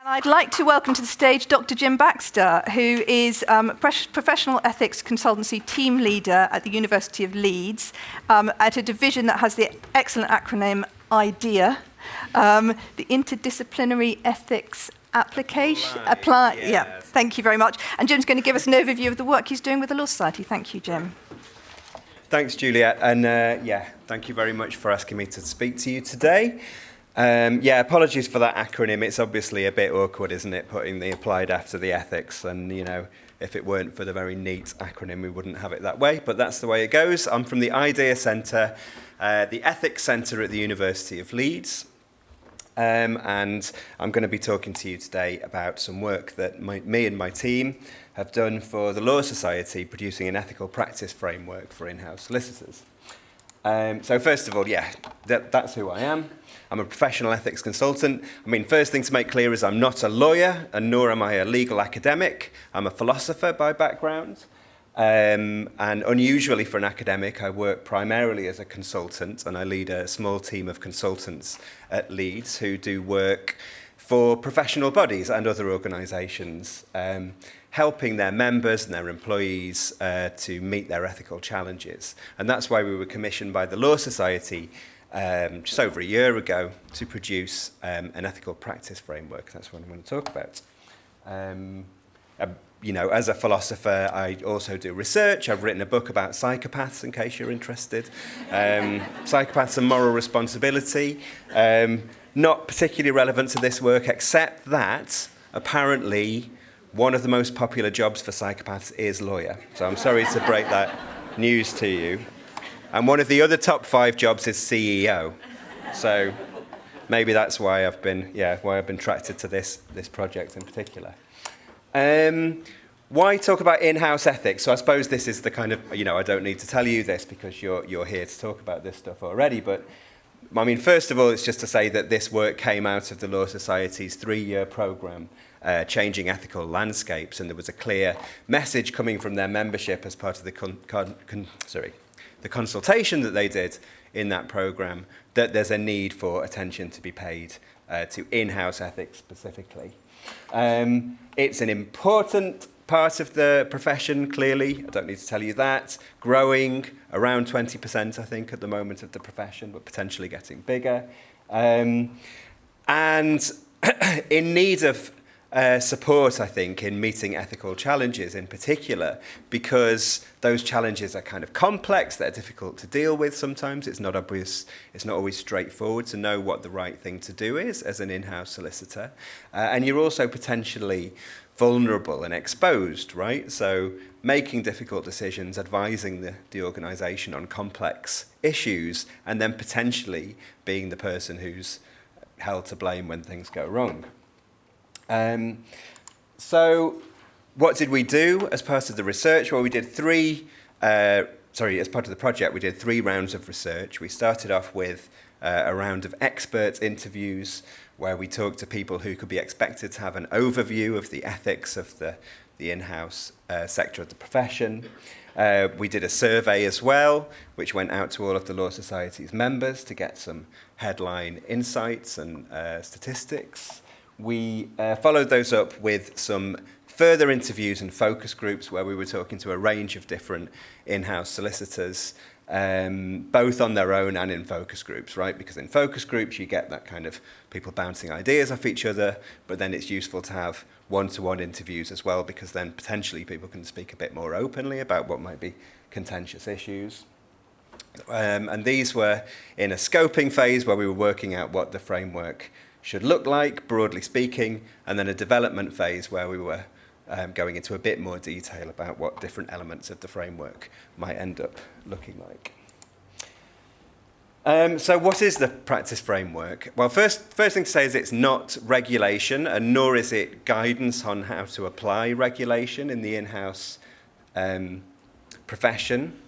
I'd like to welcome to the stage Dr. Jim Baxter, who is professional ethics consultancy team leader at the University of Leeds, at a division that has the excellent acronym IDEA, the Interdisciplinary Ethics Application. Yeah, thank you very much. And Jim's going to give us an overview of the work he's doing with the Law Society. Thank you, Jim. Thanks, Juliet, and thank you very much for asking me to speak to you today. Apologies for that acronym. It's obviously a bit awkward, isn't it, putting the applied after the ethics, and if it weren't for the very neat acronym, we wouldn't have it that way, but that's the way it goes. I'm from the IDEA Centre, the Ethics Centre at the University of Leeds, and I'm going to be talking to you today about some work that me and my team have done for the Law Society, producing an ethical practice framework for in-house solicitors. So first of all, that's who I am. I'm a professional ethics consultant. First thing to make clear is I'm not a lawyer, and nor am I a legal academic. I'm a philosopher by background. And unusually for an academic, I work primarily as a consultant, and I lead a small team of consultants at Leeds who do work for professional bodies and other organisations, helping their members and their employees to meet their ethical challenges. And that's why we were commissioned by the Law Society just over a year ago to produce an ethical practice framework. That's what I'm going to talk about. As a philosopher, I also do research. I've written a book about psychopaths, in case you're interested. Psychopaths and moral responsibility. Not particularly relevant to this work, except that apparently one of the most popular jobs for psychopaths is lawyer. So I'm sorry to break that news to you. And one of the other top 5 jobs is CEO. So maybe that's why I've been attracted to this project in particular. Why talk about in-house ethics? So I suppose this is the kind of, I don't need to tell you this because you're here to talk about this stuff already, but first of all, it's just to say that this work came out of the Law Society's 3-year programme, Changing Ethical Landscapes, and there was a clear message coming from their membership as part of the consultation that they did in that programme, that there's a need for attention to be paid to in-house ethics specifically. It's an important part of the profession, clearly. I don't need to tell you that. Growing around 20%, I think, at the moment of the profession, but potentially getting bigger. And in need of support, I think, in meeting ethical challenges in particular, because those challenges are kind of complex, they're difficult to deal with sometimes. It's not obvious, it's not always straightforward to know what the right thing to do is as an in-house solicitor. And you're also potentially vulnerable and exposed, right? So making difficult decisions, advising the organisation on complex issues, and then potentially being the person who's held to blame when things go wrong. So what did we do as part of the research? Well, we did as part of the project, we did 3 rounds of research. We started off with a round of expert interviews where we talked to people who could be expected to have an overview of the ethics of the in-house sector of the profession. We did a survey as well, which went out to all of the Law Society's members to get some headline insights and statistics. We followed those up with some further interviews and focus groups where we were talking to a range of different in-house solicitors, both on their own and in focus groups, right? Because in focus groups you get that kind of people bouncing ideas off each other, but then it's useful to have one-to-one interviews as well, because then potentially people can speak a bit more openly about what might be contentious issues. And these were in a scoping phase where we were working out what the framework should look like, broadly speaking, and then a development phase where we were going into a bit more detail about what different elements of the framework might end up looking like. So what is the practice framework? Well, first thing to say is it's not regulation, and nor is it guidance on how to apply regulation in the in-house profession.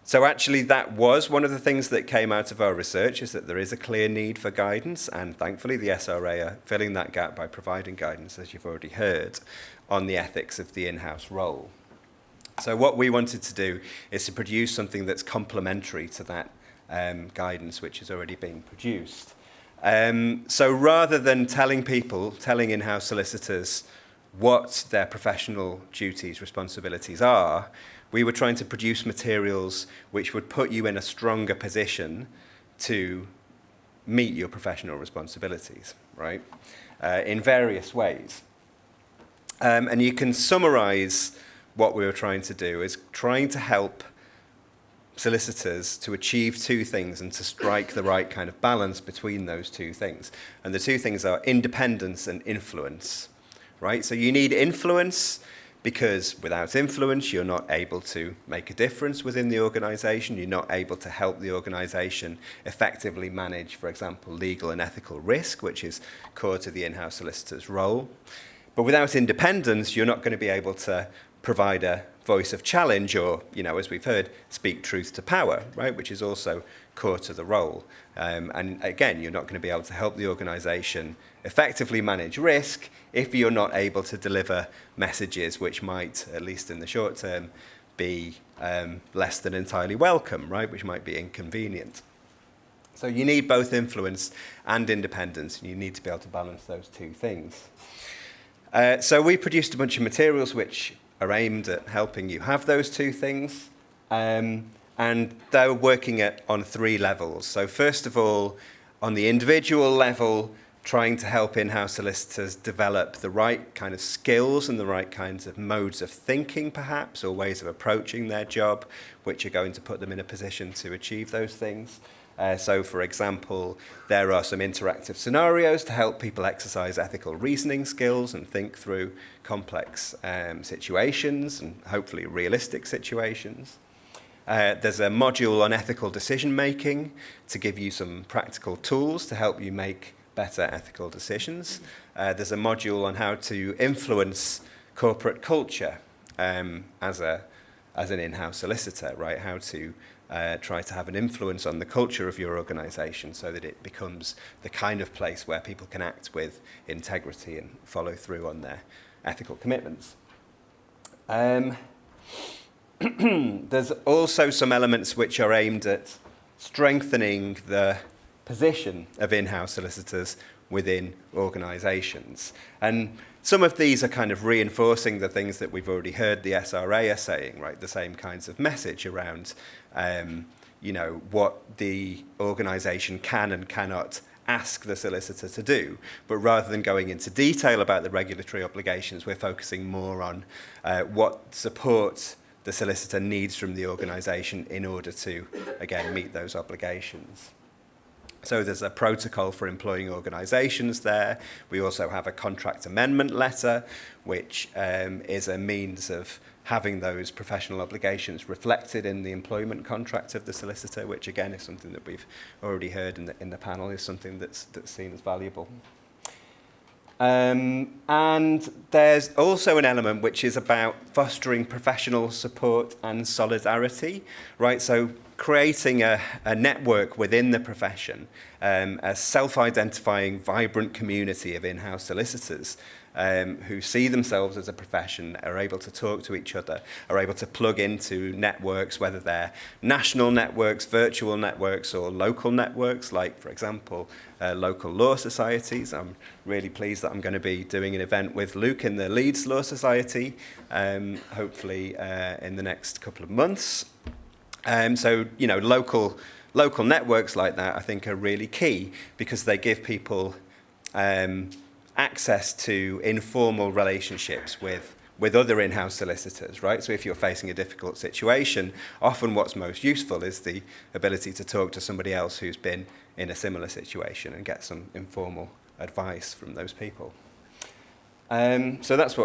So actually that was one of the things that came out of our research, is that there is a clear need for guidance, and thankfully the SRA are filling that gap by providing guidance, as you've already heard, on the ethics of the in-house role. So what we wanted to do is to produce something that's complementary to that guidance which is already being produced. So rather than telling in-house solicitors what their professional duties, responsibilities are, we were trying to produce materials which would put you in a stronger position to meet your professional responsibilities, right? In various ways. And you can summarize what we were trying to do as trying to help solicitors to achieve two things and to strike the right kind of balance between those two things. And the two things are independence and influence, right? So you need influence because without influence, you're not able to make a difference within the organization. You're not able to help the organization effectively manage, for example, legal and ethical risk, which is core to the in-house solicitor's role. But without independence, you're not going to be able to provide a voice of challenge or, as we've heard, speak truth to power, right, which is also core to the role. And again, you're not going to be able to help the organisation effectively manage risk if you're not able to deliver messages which might, at least in the short term, be less than entirely welcome, right, which might be inconvenient. So you need both influence and independence, and you need to be able to balance those two things. So we produced a bunch of materials which are aimed at helping you have those two things. And they're working on three levels. So first of all, on the individual level, trying to help in-house solicitors develop the right kind of skills and the right kinds of modes of thinking, perhaps, or ways of approaching their job, which are going to put them in a position to achieve those things. So, for example, there are some interactive scenarios to help people exercise ethical reasoning skills and think through complex situations and hopefully realistic situations. There's a module on ethical decision-making to give you some practical tools to help you make better ethical decisions. There's a module on how to influence corporate culture as an in-house solicitor, right? How to try to have an influence on the culture of your organisation so that it becomes the kind of place where people can act with integrity and follow through on their ethical commitments. There's also some elements which are aimed at strengthening the position of in-house solicitors within organisations. And some of these are kind of reinforcing the things that we've already heard the SRA are saying, right? The same kinds of message around, what the organisation can and cannot ask the solicitor to do. But rather than going into detail about the regulatory obligations, we're focusing more on what support the solicitor needs from the organisation in order to, again, meet those obligations. So there's a protocol for employing organisations there. We also have a contract amendment letter, which is a means of having those professional obligations reflected in the employment contract of the solicitor, which again is something that we've already heard in the panel, is something that's seen as valuable. And there's also an element which is about fostering professional support and solidarity, right? So creating a network within the profession, a self-identifying, vibrant community of in-house solicitors who see themselves as a profession, are able to talk to each other, are able to plug into networks, whether they're national networks, virtual networks, or local networks, like, for example, local law societies. I'm really pleased that I'm going to be doing an event with Luke in the Leeds Law Society, hopefully in the next couple of months. So, local networks like that, I think, are really key because they give people access to informal relationships with other in-house solicitors, right? So if you're facing a difficult situation, often what's most useful is the ability to talk to somebody else who's been in a similar situation and get some informal advice from those people. So that's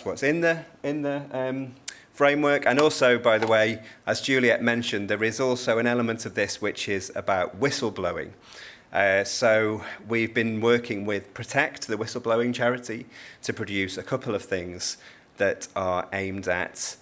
what's in the framework. And also, by the way, as Juliet mentioned, there is also an element of this which is about whistleblowing. So we've been working with Protect, the whistleblowing charity, to produce a couple of things that are aimed at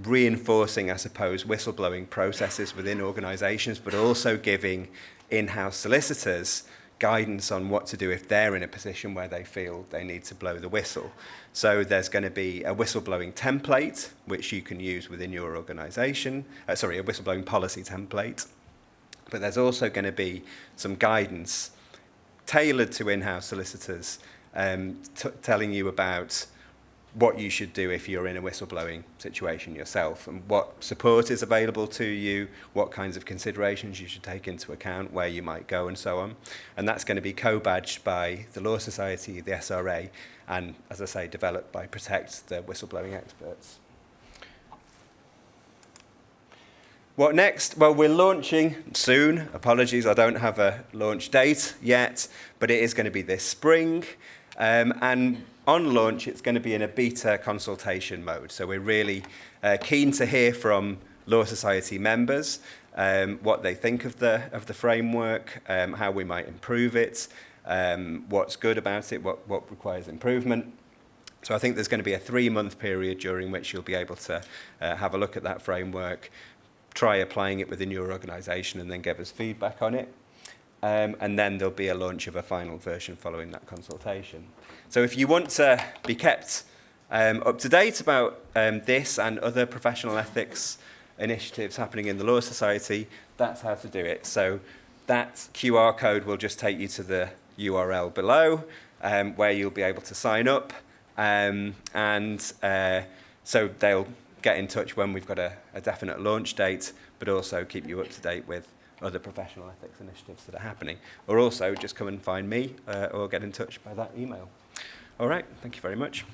reinforcing, I suppose, whistleblowing processes within organisations, but also giving in-house solicitors guidance on what to do if they're in a position where they feel they need to blow the whistle. So there's going to be a whistleblowing template, which you can use within your organisation, a whistleblowing policy template. But there's also going to be some guidance tailored to in-house solicitors, telling you about what you should do if you're in a whistleblowing situation yourself, and what support is available to you, what kinds of considerations you should take into account, where you might go, and so on. And that's going to be co-badged by the Law Society, the SRA, and, as I say, developed by Protect, the whistleblowing experts. What next? Well, we're launching soon. Apologies, I don't have a launch date yet, but it is going to be this spring. And on launch, it's going to be in a beta consultation mode. So we're really keen to hear from Law Society members, what they think of the framework, how we might improve it, what's good about it, what requires improvement. So I think there's going to be a 3-month period during which you'll be able to have a look at that framework, try applying it within your organisation, and then give us feedback on it. And then there'll be a launch of a final version following that consultation. So if you want to be kept up to date about this and other professional ethics initiatives happening in the Law Society, that's how to do it. So that QR code will just take you to the URL below, where you'll be able to sign up. So they'll get in touch when we've got a definite launch date, but also keep you up to date with other professional ethics initiatives that are happening. Or also just come and find me or get in touch by that email. All right, thank you very much.